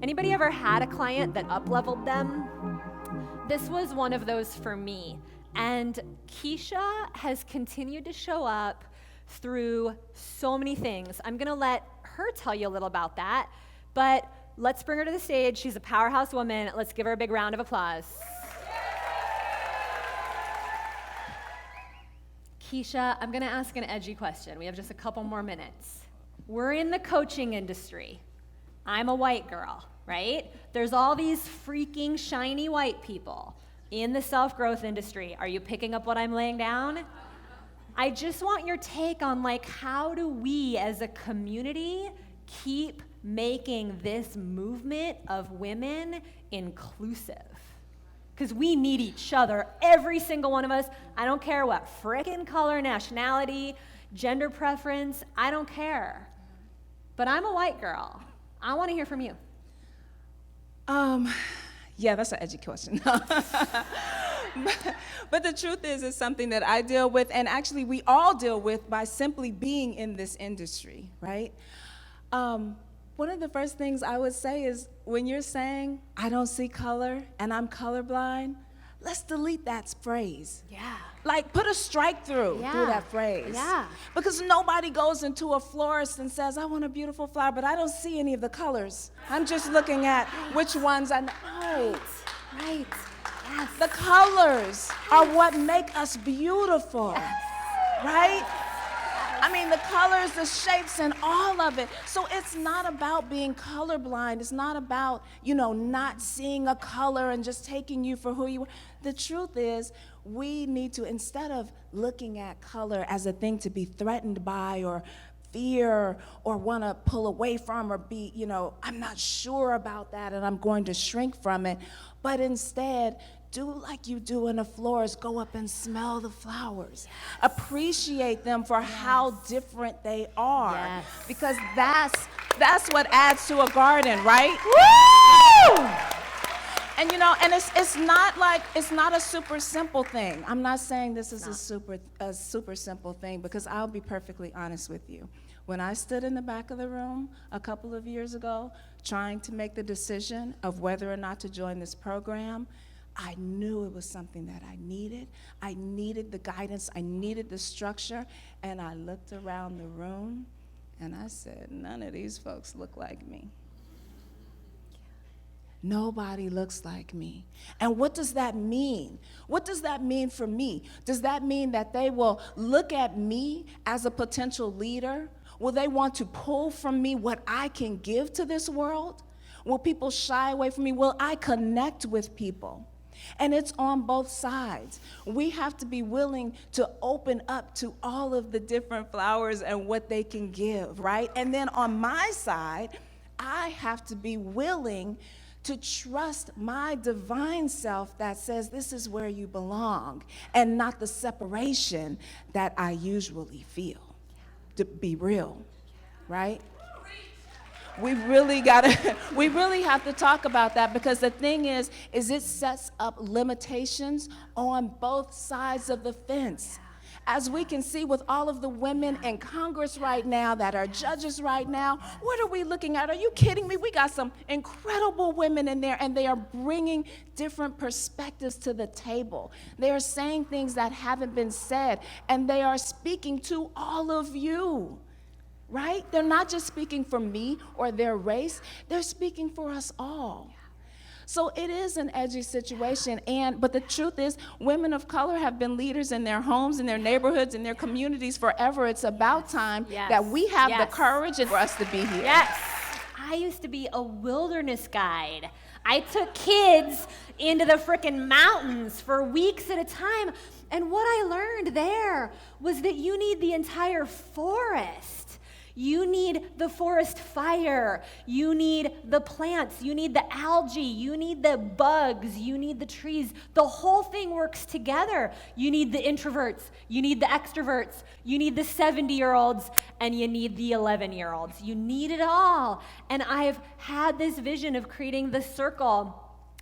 Anybody ever had a client that up-leveled them? This was one of those for me. And Kysha has continued to show up through so many things. I'm gonna let her tell you a little about that, but let's bring her to the stage. She's a powerhouse woman. Let's give her a big round of applause. Kysha, I'm gonna ask an edgy question. We have just a couple more minutes. We're in the coaching industry. I'm a white girl, right? There's all these freaking shiny white people in the self-growth industry. Are you picking up what I'm laying down? I just want your take on, like, how do we as a community keep making this movement of women inclusive? Because we need each other, every single one of us. I don't care what frickin' color, nationality, gender preference, I don't care. But I'm a white girl. I want to hear from you. Yeah, that's an edgy question. But the truth is, it's something that I deal with, and actually we all deal with by simply being in this industry, right? One of the first things I would say is, when you're saying, I don't see color and I'm colorblind, let's delete that phrase. Yeah. Like, put a strike through that phrase. Yeah. Because nobody goes into a florist and says, I want a beautiful flower, but I don't see any of the colors. I'm just looking at which ones I know. Right. Yes. The colors are what make us beautiful, right? I mean, the colors, the shapes, and all of it. So it's not about being colorblind. It's not about, not seeing a color and just taking you for who you are. The truth is, we need to, instead of looking at color as a thing to be threatened by or fear or want to pull away from or be, I'm not sure about that and I'm going to shrink from it, but instead, do like you do in a florist. Go up and smell the flowers. Appreciate them for how different they are. Yes. Because that's what adds to a garden, right? Woo! And and it's not a super simple thing. I'm not saying this is a super simple thing, because I'll be perfectly honest with you. When I stood in the back of the room a couple of years ago trying to make the decision of whether or not to join this program, I knew it was something that I needed. I needed the guidance, I needed the structure, and I looked around the room and I said, none of these folks look like me. Nobody looks like me. And what does that mean? What does that mean for me? Does that mean that they will look at me as a potential leader? Will they want to pull from me what I can give to this world? Will people shy away from me? Will I connect with people? And it's on both sides. We have to be willing to open up to all of the different flowers and what they can give, right? And then on my side, I have to be willing to trust my divine self that says this is where you belong, and not the separation that I usually feel. To be real, right? We really have to talk about that, because the thing is it sets up limitations on both sides of the fence. As we can see with all of the women in Congress right now that are judges right now, what are we looking at? Are you kidding me? We got some incredible women in there, and they are bringing different perspectives to the table. They are saying things that haven't been said, and they are speaking to all of you. Right? They're not just speaking for me or their race, they're speaking for us all. So it is an edgy situation, but the truth is, women of color have been leaders in their homes, in their neighborhoods, in their communities forever. It's about time that we have the courage for us to be here. Yes. I used to be a wilderness guide. I took kids into the frickin' mountains for weeks at a time, and what I learned there was that you need the entire forest. You need the forest fire, you need the plants, you need the algae, you need the bugs, you need the trees. The whole thing works together. You need the introverts, you need the extroverts, you need the 70-year-olds, and you need the 11-year-olds. You need it all. And I've had this vision of creating the circle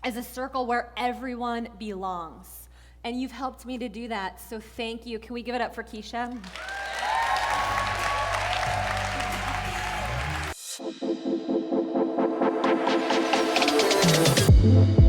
as a circle where everyone belongs. And you've helped me to do that, so thank you. Can we give it up for Kysha? you.